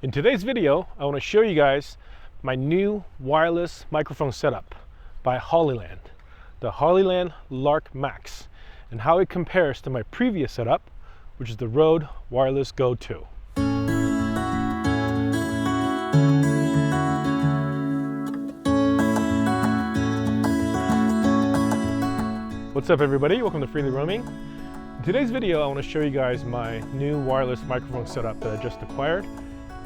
In today's video, I want to show you guys my new wireless microphone setup by Hollyland, the Hollyland Lark Max, and how it compares to my previous setup, which is the Rode Wireless Go 2. What's up everybody, welcome to Freely Roaming. In today's video, I want to show you guys my new wireless microphone setup that I just acquired.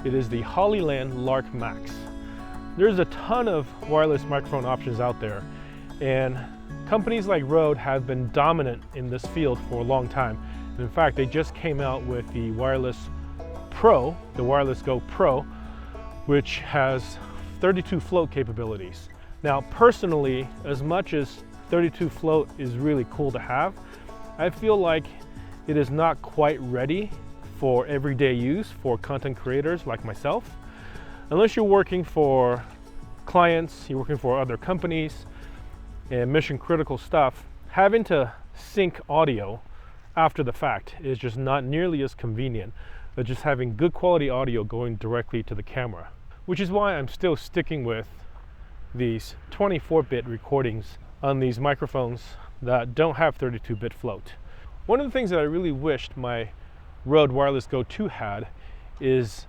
It is the Hollyland Lark Max. There's a ton of wireless microphone options out there, and companies like Rode have been dominant in this field for a long time. And in fact, they just came out with the Wireless Pro, the Wireless Go Pro, which has 32 float capabilities. Now, personally, as much as 32 float is really cool to have, I feel like it is not quite ready for everyday use for content creators like myself. Unless you're working for clients, you're working for other companies and mission critical stuff, having to sync audio after the fact is just not nearly as convenient as just having good quality audio going directly to the camera, which is why I'm still sticking with these 24-bit recordings on these microphones that don't have 32-bit float. One of the things that I really wished my Rode Wireless Go 2 had is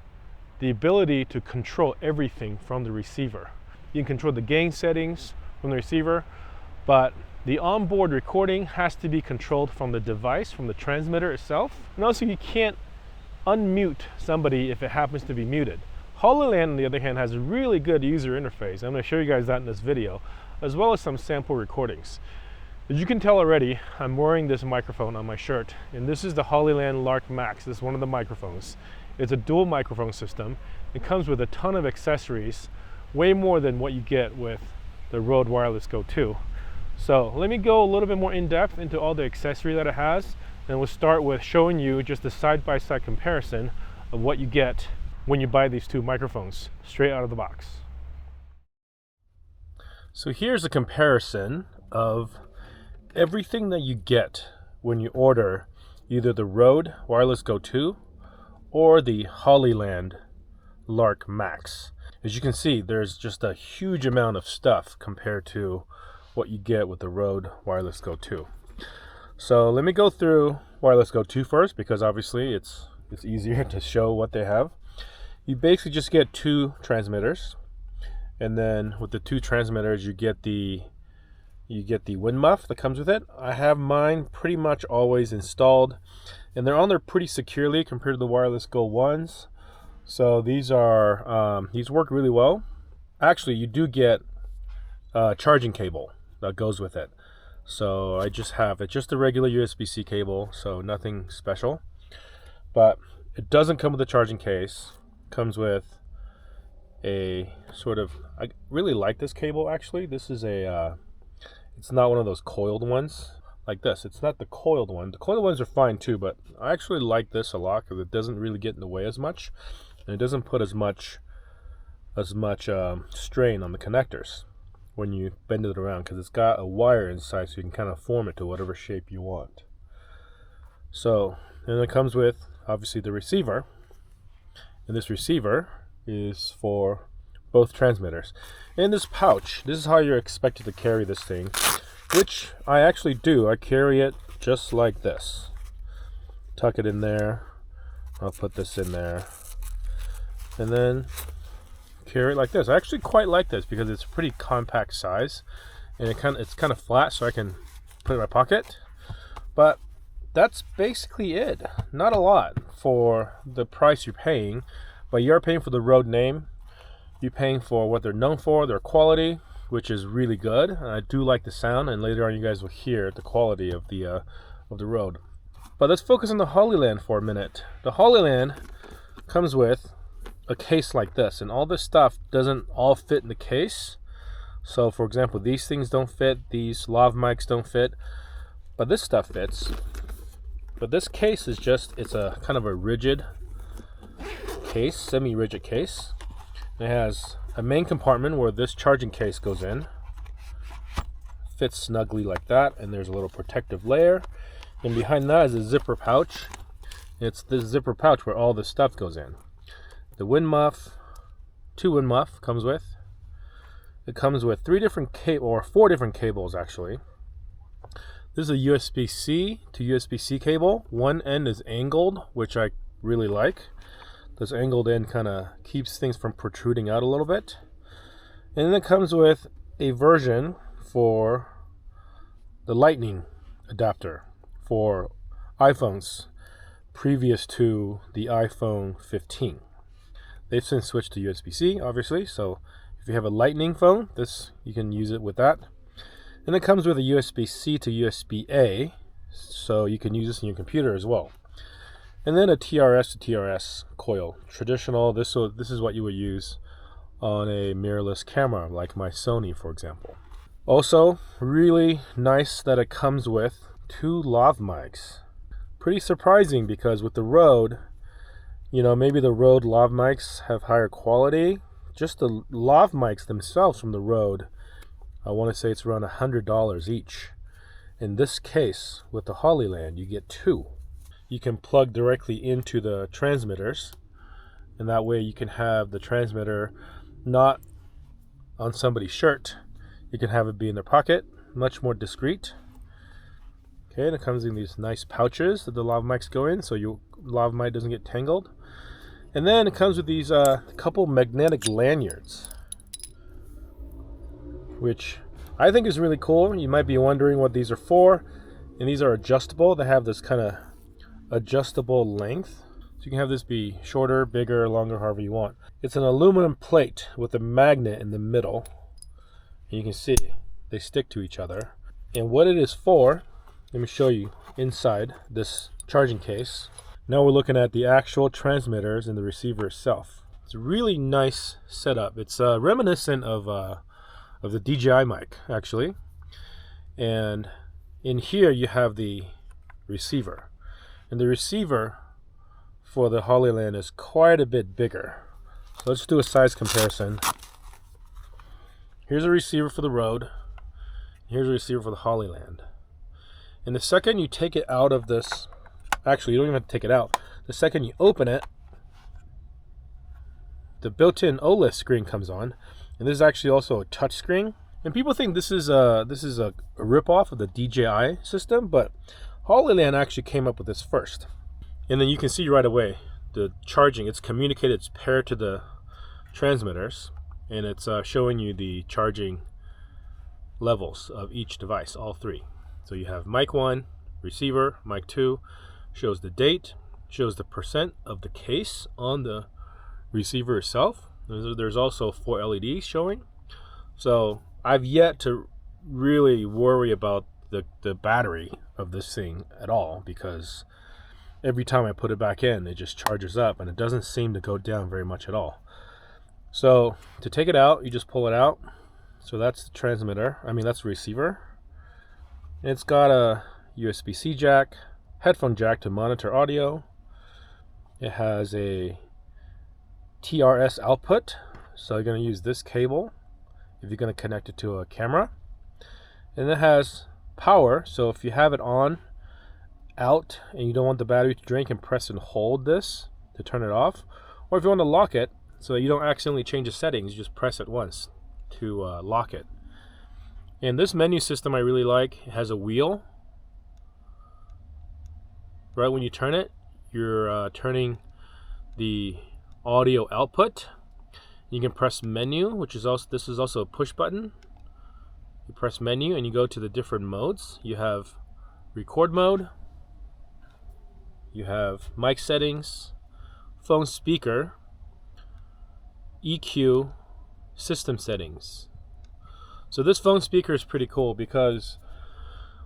the ability to control everything from the receiver. You can control the gain settings from the receiver, but the onboard recording has to be controlled from the device, from the transmitter itself. And also you can't unmute somebody if it happens to be muted. Hollyland, on the other hand, has a really good user interface. I'm going to show you guys that in this video, as well as some sample recordings. As you can tell already, I'm wearing this microphone on my shirt, and this is the Hollyland Lark Max. This is one of the microphones. It's a dual microphone system. It comes with a ton of accessories, way more than what you get with the Rode Wireless Go 2. So let me go a little bit more in depth into all the accessory that it has, and we'll start with showing you just a side-by-side comparison of what you get when you buy these two microphones straight out of the box. So here's a comparison of everything that you get when you order either the Rode Wireless Go 2 or the Hollyland Lark Max. As you can see, there's just a huge amount of stuff compared to what you get with the Rode Wireless Go 2. So let me go through Wireless Go 2 first, because obviously it's easier to show what they have. You basically just get two transmitters, and then with the two transmitters you get the wind muff that comes with it. I have mine pretty much always installed, and they're on there pretty securely compared to the Wireless Go 1s. So these work really well. Actually, you do get a charging cable that goes with it. So I just have it, just a regular USB-C cable, so nothing special. But it doesn't come with a charging case. It comes with a sort of, I really like this cable actually. This is a it's not one of those coiled ones like this. It's not the coiled one. The coiled ones are fine too, but I actually like this a lot because it doesn't really get in the way as much, and it doesn't put as much strain on the connectors when you bend it around, because it's got a wire inside, so you can kind of form it to whatever shape you want. So, and it comes with obviously the receiver, and this receiver is for both transmitters. In this pouch, this is how you're expected to carry this thing, which I actually do. I carry it just like this. Tuck it in there. I'll put this in there, and then carry it like this. I actually quite like this because it's a pretty compact size, and it's kind of flat, so I can put it in my pocket. But that's basically it. Not a lot for the price you're paying, but you're paying for the Rode name. You're paying for what they're known for, their quality, which is really good. I do like the sound, and later on you guys will hear the quality of the Rode. But let's focus on the Hollyland for a minute. The Hollyland comes with a case like this, and all this stuff doesn't all fit in the case. So for example, these things don't fit, these lav mics don't fit, but this stuff fits. But this case is just, it's a kind of a rigid case, semi-rigid case. It has a main compartment where this charging case goes in. Fits snugly like that, and there's a little protective layer. And behind that is a zipper pouch. It's this zipper pouch where all this stuff goes in. The wind muff, 2 wind muff comes with. It comes with 4 different cables actually. This is a USB-C to USB-C cable. One end is angled, which I really like. This angled end kind of keeps things from protruding out a little bit. And then it comes with a version for the Lightning adapter for iPhones previous to the iPhone 15. They've since switched to USB-C, obviously, so if you have a Lightning phone, you can use it with that. And it comes with a USB-C to USB-A, so you can use this in your computer as well. And then a TRS to TRS coil. Traditional, this is what you would use on a mirrorless camera, like my Sony, for example. Also, really nice that it comes with 2 lav mics. Pretty surprising because with the Rode, maybe the Rode lav mics have higher quality. Just the lav mics themselves from the Rode, I want to say it's around $100 each. In this case, with the Hollyland, you get 2. You can plug directly into the transmitters, and that way you can have the transmitter not on somebody's shirt. You can have it be in their pocket, much more discreet. Okay, and it comes in these nice pouches that the lav mics go in, so your lav mic doesn't get tangled. And then it comes with these couple magnetic lanyards, which I think is really cool. You might be wondering what these are for. And these are adjustable. They have this kind of adjustable length. So you can have this be shorter, bigger, longer, however you want. It's an aluminum plate with a magnet in the middle. And you can see they stick to each other. And what it is for, let me show you inside this charging case. Now we're looking at the actual transmitters and the receiver itself. It's a really nice setup. It's reminiscent of the DJI mic, actually. And in here you have the receiver. And the receiver for the Hollyland is quite a bit bigger. So let's do a size comparison. Here's a receiver for the Rode. Here's a receiver for the Hollyland. And the second you take it out of this, actually you don't even have to take it out. The second you open it, the built-in OLED screen comes on. And this is actually also a touch screen. And people think this is a rip-off of the DJI system, but Hollyland actually came up with this first. And then you can see right away the charging. It's communicated, it's paired to the transmitters, and it's showing you the charging levels of each device, all 3. So you have mic 1, receiver, mic 2, shows the date, shows the percent of the case on the receiver itself. There's also 4 LEDs showing. So I've yet to really worry about the battery of this thing at all, because every time I put it back in, it just charges up and it doesn't seem to go down very much at all. So to take it out, you just pull it out. So that's the transmitter, that's the receiver. It's got a USB-C jack, headphone jack to monitor audio. It has a TRS output, so you're going to use this cable if you're going to connect it to a camera. And it has power, so if you have it on, out, and you don't want the battery to drain, you can press and hold this to turn it off. Or if you want to lock it, so that you don't accidentally change the settings, you just press it once to lock it. And this menu system I really like. It has a wheel. Right when you turn it, you're turning the audio output. You can press menu, which is also, this is also a push button. You press menu and you go to the different modes. You have record mode, you have mic settings, phone speaker, EQ, system settings. So this phone speaker is pretty cool because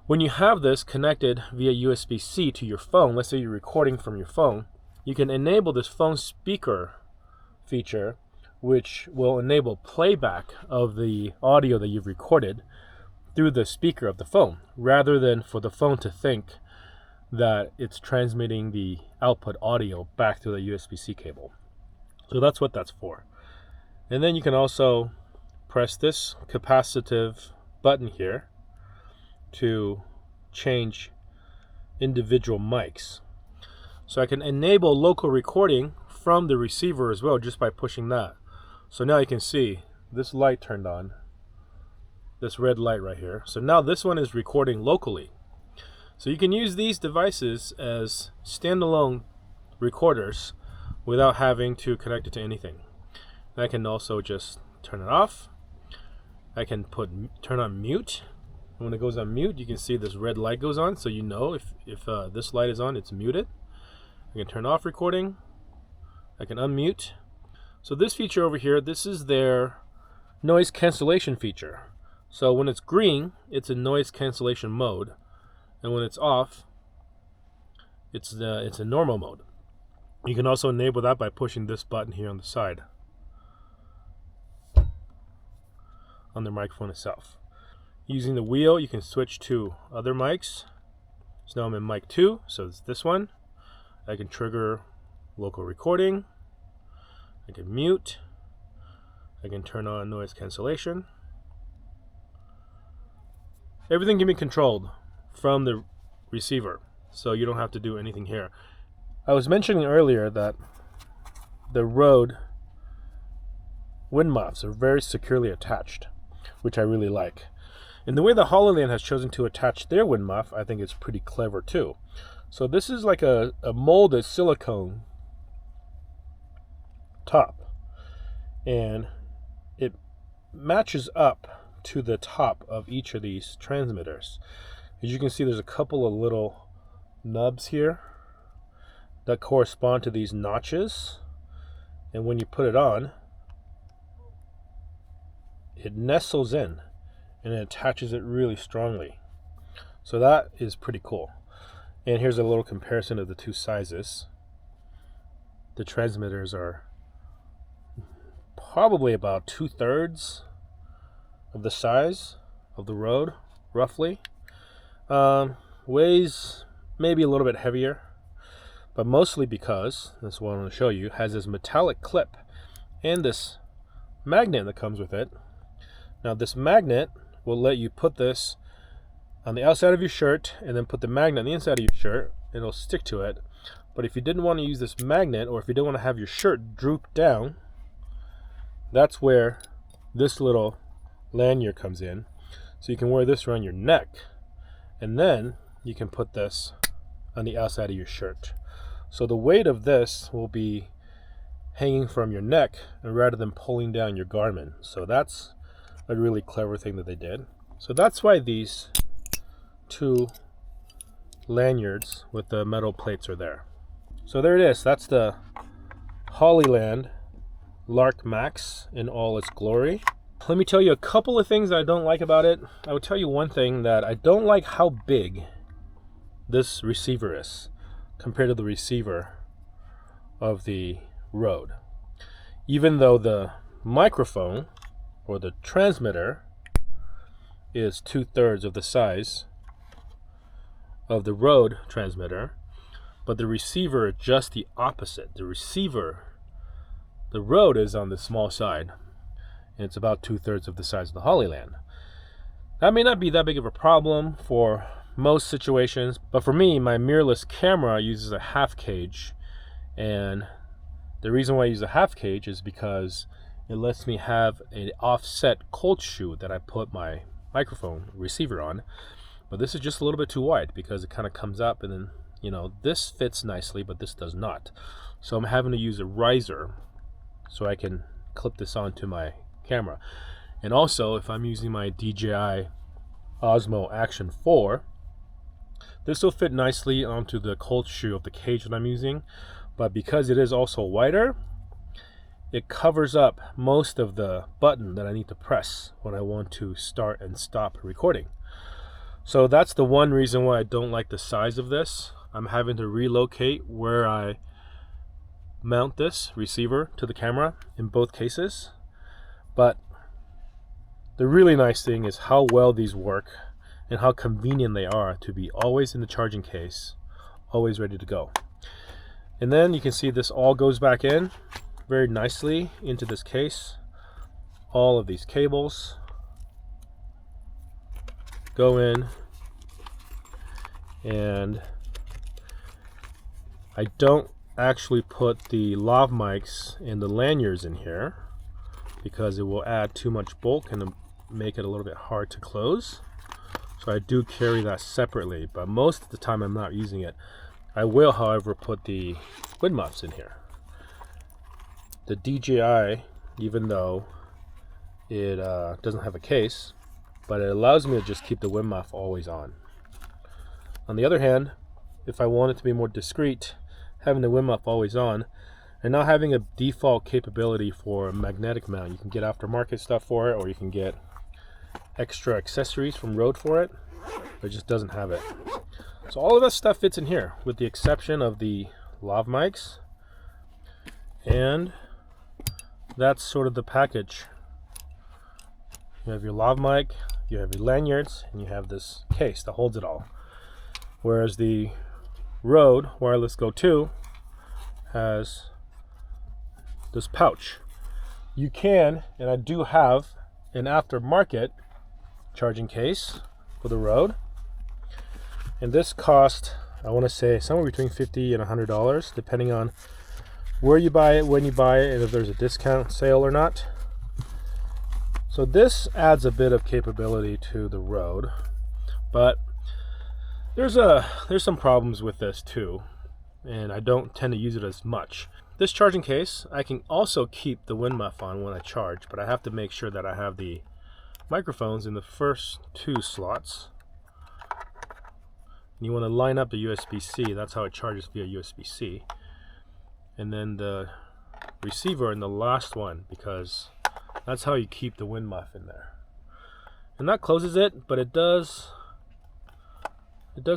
when you have this connected via USB-C to your phone, let's say you're recording from your phone, you can enable this phone speaker feature, which will enable playback of the audio that you've recorded through the speaker of the phone, rather than for the phone to think that it's transmitting the output audio back to the USB-C cable. So that's what that's for. And then you can also press this capacitive button here to change individual mics. So I can enable local recording from the receiver as well just by pushing that. So now you can see this light turned on, this red light right here. So now this one is recording locally. So you can use these devices as standalone recorders without having to connect it to anything. I can also just turn it off. I can turn on mute. When it goes on mute, you can see this red light goes on, so you know if this light is on, it's muted. I can turn off recording. I can unmute. So this feature over here, this is their noise cancellation feature. So when it's green, it's a noise cancellation mode, and when it's off, it's a normal mode. You can also enable that by pushing this button here on the side on the microphone itself. Using the wheel, you can switch to other mics. So now I'm in mic 2, so it's this one. I can trigger local recording. I can mute. I can turn on noise cancellation. Everything can be controlled from the receiver, so you don't have to do anything here. I was mentioning earlier that the Rode wind muffs are very securely attached, which I really like. And the way the Hollyland has chosen to attach their wind muff, I think it's pretty clever too. So this is like a molded silicone top, and it matches up to the top of each of these transmitters. As you can see, there's a couple of little nubs here that correspond to these notches, and when you put it on, it nestles in and it attaches it really strongly. So that is pretty cool. And here's a little comparison of the two sizes. The transmitters are probably about 2/3 of the size of the Rode, roughly. Weighs maybe a little bit heavier, but mostly because, that's what I want to show you, has this metallic clip and this magnet that comes with it. Now this magnet will let you put this on the outside of your shirt and then put the magnet on the inside of your shirt, and it'll stick to it. But if you didn't want to use this magnet, or if you didn't want to have your shirt droop down, that's where this little lanyard comes in. So you can wear this around your neck, and then you can put this on the outside of your shirt. So the weight of this will be hanging from your neck rather than pulling down your garment. So that's a really clever thing that they did. So that's why these two lanyards with the metal plates are there. So there it is. That's the Hollyland Lark Max in all its glory. Let me tell you a couple of things that I don't like about it. I would tell you one thing, that I don't like how big this receiver is compared to the receiver of the Rode. Even though the microphone or the transmitter is 2/3 of the size of the Rode transmitter, but the receiver is just the opposite. The Rode is on the small side, and it's about 2/3 of the size of the Hollyland. That may not be that big of a problem for most situations, but for me, my mirrorless camera uses a half cage, and the reason why I use a half cage is because it lets me have an offset cold shoe that I put my microphone receiver on. But this is just a little bit too wide because it kind of comes up, and then, you know, this fits nicely, but this does not. So I'm having to use a riser so I can clip this onto my camera. And also, if I'm using my DJI Osmo Action 4, this will fit nicely onto the cold shoe of the cage that I'm using. But because it is also wider, it covers up most of the button that I need to press when I want to start and stop recording. So that's the one reason why I don't like the size of this. I'm having to relocate where I mount this receiver to the camera in both cases. But the really nice thing is how well these work and how convenient they are to be always in the charging case, always ready to go. And then you can see this all goes back in very nicely into this case. All of these cables go in, and I don't actually put the lav mics and the lanyards in here because it will add too much bulk and make it a little bit hard to close. So I do carry that separately, but most of the time I'm not using it. I will, however, put the wind muffs in here. The DJI, even though it doesn't have a case, but it allows me to just keep the wind muff always on. On the other hand, if I want it to be more discreet, having the wind muff always on and not having a default capability for a magnetic mount, you can get aftermarket stuff for it, or you can get extra accessories from Rode for it. It just doesn't have it. So all of that stuff fits in here, with the exception of the lav mics, and that's sort of the package. You have your lav mic, you have your lanyards, and you have this case that holds it all. Whereas the Rode Wireless Go 2 has this pouch. You can, and I do have, an aftermarket charging case for the Rode, and this cost, I want to say, somewhere between $50 and $100, depending on where you buy it, when you buy it, and if there's a discount sale or not. So this adds a bit of capability to the Rode, but there's some problems with this too, and I don't tend to use it as much. This charging case, I can also keep the wind muff on when I charge, but I have to make sure that I have the microphones in the first two slots. And you want to line up the USB-C, that's how it charges via USB-C. And then the receiver in the last one, because that's how you keep the wind muff in there. And that closes it, but it does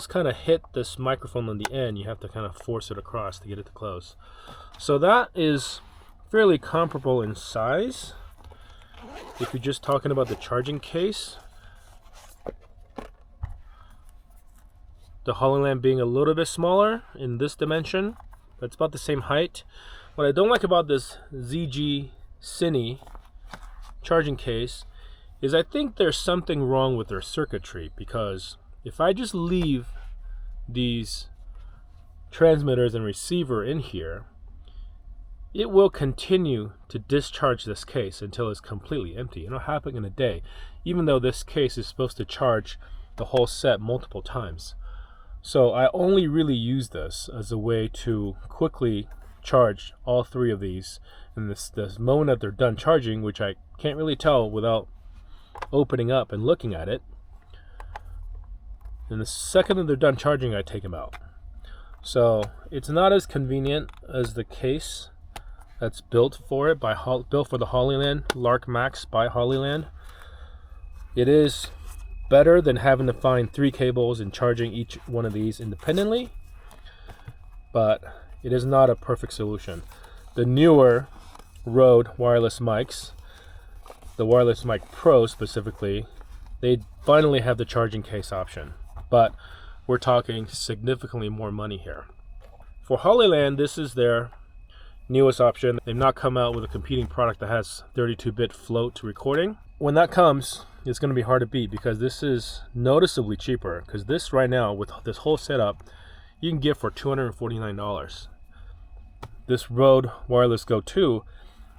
kind of hit this microphone on the end. You have to kind of force it across to get it to close. So that is fairly comparable in size. If you're just talking about the charging case, the Hollyland being a little bit smaller in this dimension, but it's about the same height. What I don't like about this ZG Cine charging case is I think there's something wrong with their circuitry, because if I just leave these transmitters and receiver in here, it will continue to discharge this case until it's completely empty. It'll happen in a day, even though this case is supposed to charge the whole set multiple times. So I only really use this as a way to quickly charge all three of these in this moment that they're done charging, which I can't really tell without opening up and looking at it. And the second that they're done charging, I take them out. So it's not as convenient as the case that's built for it built for the Hollyland Lark Max by Hollyland. It is better than having to find 3 cables and charging each one of these independently, but it is not a perfect solution. The newer Rode wireless mics, the Wireless Mic Pro specifically, they finally have the charging case option, but we're talking significantly more money here. For Hollyland, this is their newest option. They've not come out with a competing product that has 32-bit float recording. When that comes, it's going to be hard to beat, because this is noticeably cheaper, because this right now, with this whole setup, you can get for $249. This Rode Wireless Go 2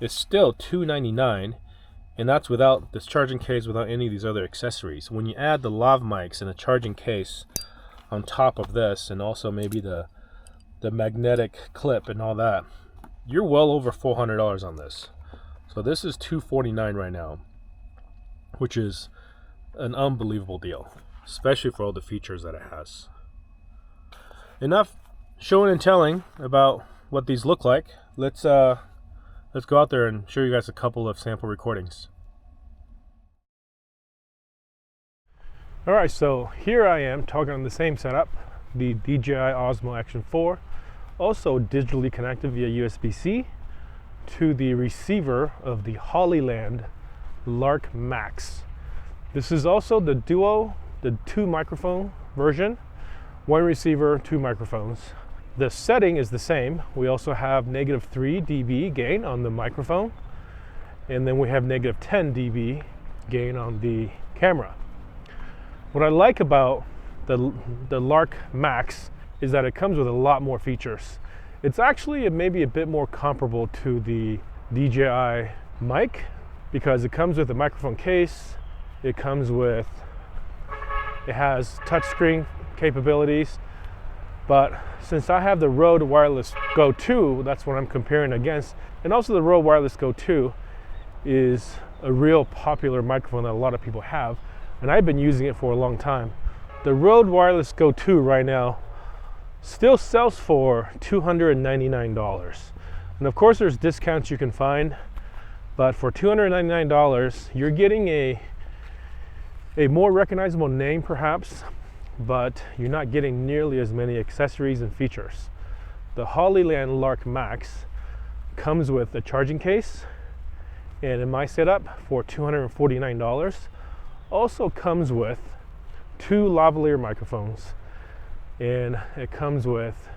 is still $299, and that's without this charging case, without any of these other accessories. When you add the lav mics and a charging case on top of this, and also maybe the magnetic clip and all that, you're well over $400 on this. So this is $249 right now, which is an unbelievable deal, especially for all the features that it has. Enough showing and telling about what these look like. Let's go out there and show you guys a couple of sample recordings. All right, so here I am talking on the same setup, the DJI Osmo Action 4, also digitally connected via USB-C to the receiver of the Hollyland Lark Max. This is also the Duo, the 2 microphone version, 1 receiver, 2 microphones. The setting is the same. We also have -3 dB gain on the microphone, and then we have -10 dB gain on the camera. What I like about the Lark Max is that it comes with a lot more features. It's actually maybe a bit more comparable to the DJI mic because it comes with a microphone case. It has touchscreen capabilities, but since I have the Rode Wireless Go 2, that's what I'm comparing against. And also the Rode Wireless Go 2 is a real popular microphone that a lot of people have, and I've been using it for a long time. The Rode Wireless Go 2 right now still sells for $299. And of course there's discounts you can find, but for $299 you're getting a more recognizable name perhaps, but you're not getting nearly as many accessories and features. The Hollyland Lark Max comes with a charging case, and in my setup for $249 also comes with 2 lavalier microphones, and it comes with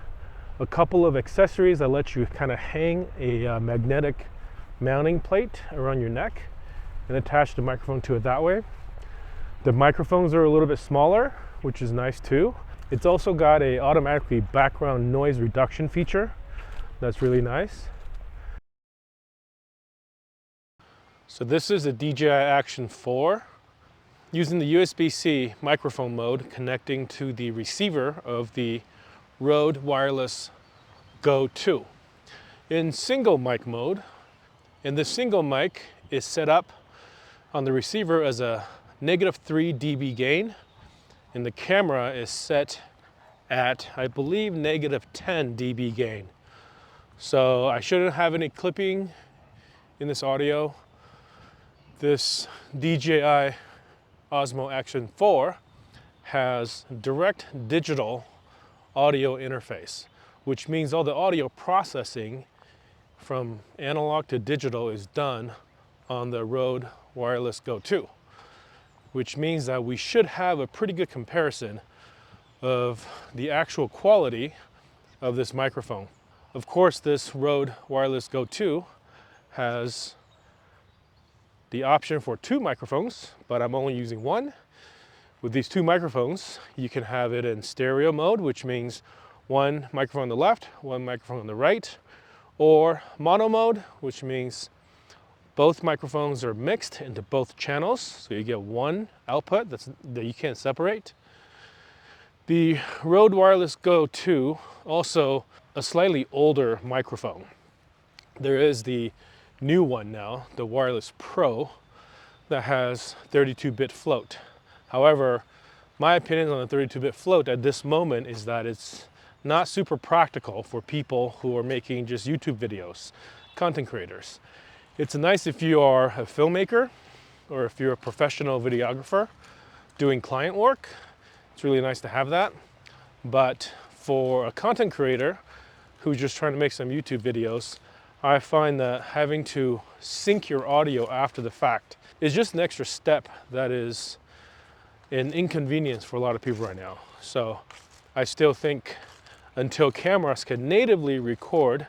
a couple of accessories that let you kind of hang a magnetic mounting plate around your neck and attach the microphone to it that way. The microphones are a little bit smaller, which is nice too. It's also got a automatically background noise reduction feature. That's really nice. So this is a DJI Action 4 using the USB-C microphone mode, connecting to the receiver of the Rode Wireless Go 2. In single mic mode, and the single mic is set up on the receiver as a -3 dB gain, and the camera is set at, I believe, -10 dB gain. So I shouldn't have any clipping in this audio. This DJI Osmo Action 4 has direct digital audio interface, which means all the audio processing from analog to digital is done on the Rode Wireless Go 2, which means that we should have a pretty good comparison of the actual quality of this microphone. Of course, this Rode Wireless Go 2 has the option for 2 microphones, but I'm only using 1. With these 2 microphones, you can have it in stereo mode, which means 1 microphone on the left, 1 microphone on the right, or mono mode, which means both microphones are mixed into both channels, so you get 1 output that you can't separate. The Rode Wireless Go 2, also a slightly older microphone. There is the new one now, the Wireless Pro, that has 32-bit float. However, my opinion on the 32-bit float at this moment is that it's not super practical for people who are making just YouTube videos, content creators. It's nice if you are a filmmaker or if you're a professional videographer doing client work. It's really nice to have that. But for a content creator who's just trying to make some YouTube videos, I find that having to sync your audio after the fact is just an extra step that is an inconvenience for a lot of people right now. So I still think until cameras can natively record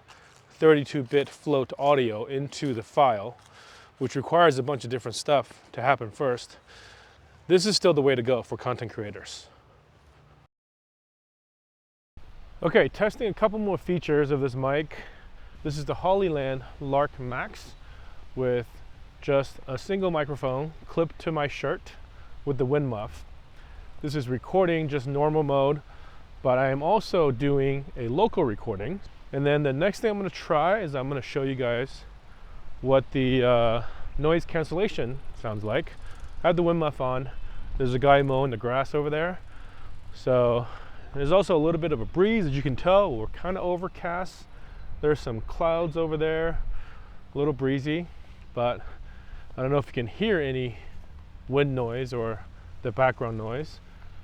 32-bit float audio into the file, which requires a bunch of different stuff to happen first, this is still the way to go for content creators. Okay, testing a couple more features of this mic. This is the Hollyland Lark Max with just a single microphone clipped to my shirt with the wind muff. This is recording just normal mode, but I am also doing a local recording. And then the next thing I'm going to try is I'm going to show you guys what the noise cancellation sounds like. I have the wind muff on. There's a guy mowing the grass over there. So there's also a little bit of a breeze, as you can tell. We're kind of overcast. There's some clouds over there, a little breezy, but I don't know if you can hear any wind noise or the background noise.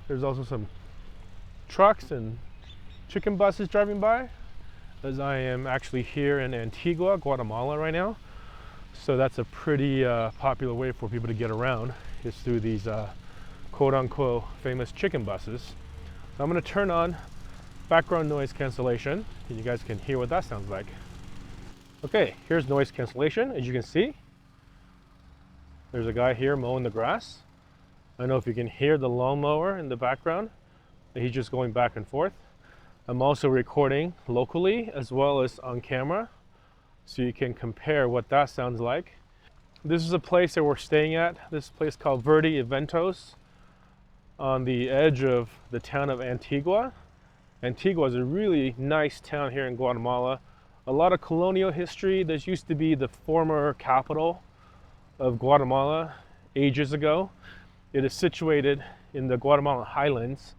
There's also some trucks and chicken buses driving by, as I am actually here in Antigua, Guatemala right now. So that's a pretty popular way for people to get around, is through these quote-unquote famous chicken buses. So I'm going to turn on background noise cancellation, and you guys can hear what that sounds like. Okay, here's noise cancellation. As you can see, there's a guy here mowing the grass. I don't know if you can hear the lawnmower in the background. He's just going back and forth. I'm also recording locally as well as on camera, so you can compare what that sounds like. This is a place that we're staying at. This place called Verde Eventos on the edge of the town of Antigua. Antigua is a really nice town here in Guatemala. A lot of colonial history. This used to be the former capital of Guatemala ages ago. It is situated in the Guatemalan highlands,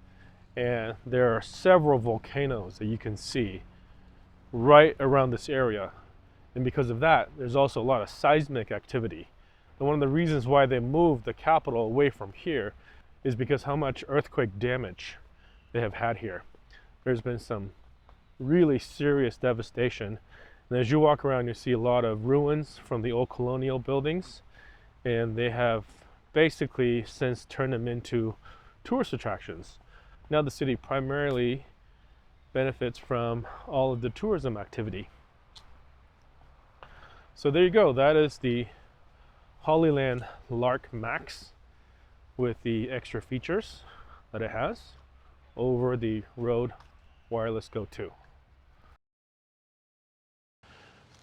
and there are several volcanoes that you can see right around this area. And because of that, there's also a lot of seismic activity. And one of the reasons why they moved the capital away from here is because how much earthquake damage they have had here. There's been some really serious devastation. And as you walk around, you see a lot of ruins from the old colonial buildings. And they have basically since turned them into tourist attractions. Now the city primarily benefits from all of the tourism activity. So there you go. That is the Hollyland Lark Max with the extra features that it has over the Rode Wireless Go 2.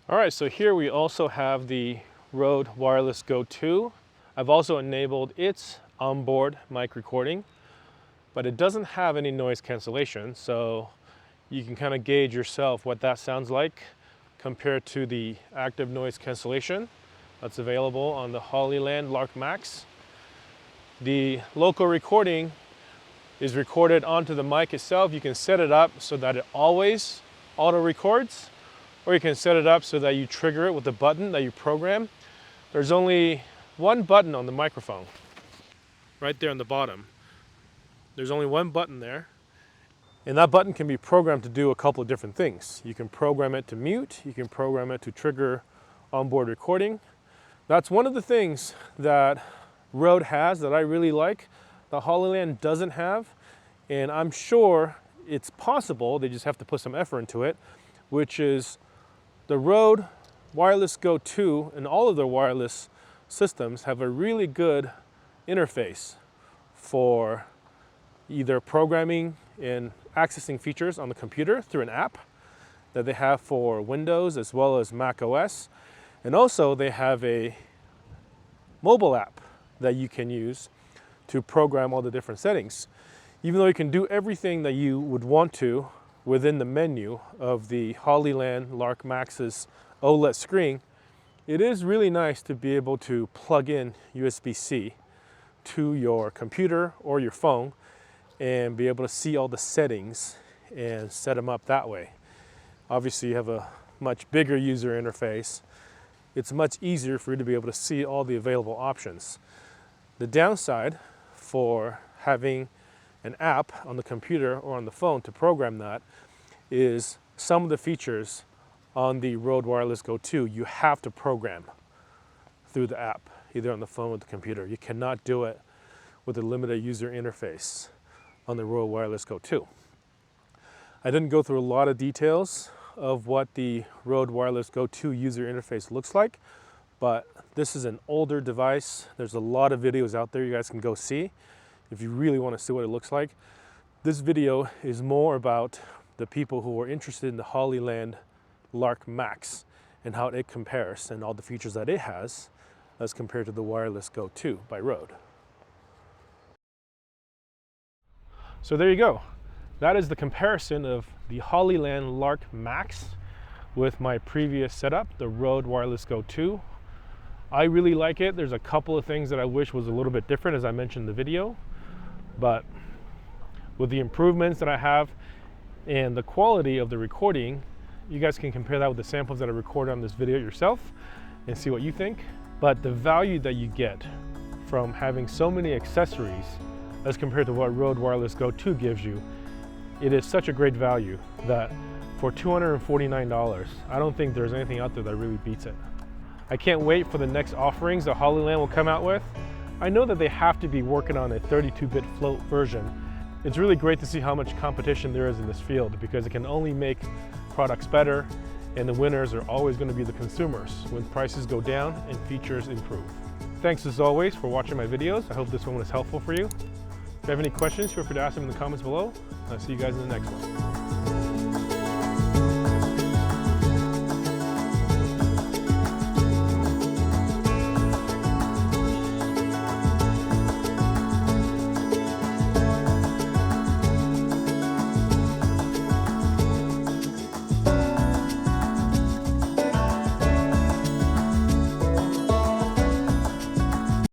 All right, so here we also have the Rode Wireless Go 2. I've also enabled its onboard mic recording, but it doesn't have any noise cancellation, so you can kind of gauge yourself what that sounds like compared to the active noise cancellation that's available on the Hollyland Lark Max. The local recording is recorded onto the mic itself. You can set it up so that it always auto records, or you can set it up so that you trigger it with a button that you program. There's only one button on the microphone, right there on the bottom. There's only one button there, and that button can be programmed to do a couple of different things. You can program it to mute, you can program it to trigger onboard recording. That's one of the things that Rode has that I really like, the Hollyland doesn't have, and I'm sure it's possible, they just have to put some effort into it, which is the Rode Wireless Go 2 and all of their wireless systems have a really good interface for either programming and accessing features on the computer through an app that they have for Windows as well as Mac OS. And also they have a mobile app that you can use to program all the different settings. Even though you can do everything that you would want to within the menu of the Hollyland Lark Max's OLED screen, it is really nice to be able to plug in USB-C to your computer or your phone and be able to see all the settings and set them up that way. Obviously you have a much bigger user interface. It's much easier for you to be able to see all the available options. The downside for having an app on the computer or on the phone to program that is some of the features on the Rode Wireless Go 2 you have to program through the app, either on the phone or the computer. You cannot do it with a limited user interface on the Rode Wireless Go 2. I didn't go through a lot of details of what the Rode Wireless Go 2 user interface looks like, but this is an older device. There's a lot of videos out there you guys can go see if you really want to see what it looks like. This video is more about the people who are interested in the Hollyland Lark Max and how it compares and all the features that it has as compared to the Wireless Go 2 by Rode. So there you go. That is the comparison of the Hollyland Lark Max with my previous setup, the Rode Wireless Go 2. I really like it. There's a couple of things that I wish was a little bit different, as I mentioned in the video, but with the improvements that I have and the quality of the recording, you guys can compare that with the samples that I recorded on this video yourself and see what you think. But the value that you get from having so many accessories as compared to what Rode Wireless Go 2 gives you, it is such a great value that for $249, I don't think there's anything out there that really beats it. I can't wait for the next offerings that Hollyland will come out with. I know that they have to be working on a 32-bit float version. It's really great to see how much competition there is in this field because it can only make products better, and the winners are always going to be the consumers when prices go down and features improve. Thanks as always for watching my videos. I hope this one was helpful for you. If you have any questions, feel free to ask them in the comments below. I'll see you guys in the next one.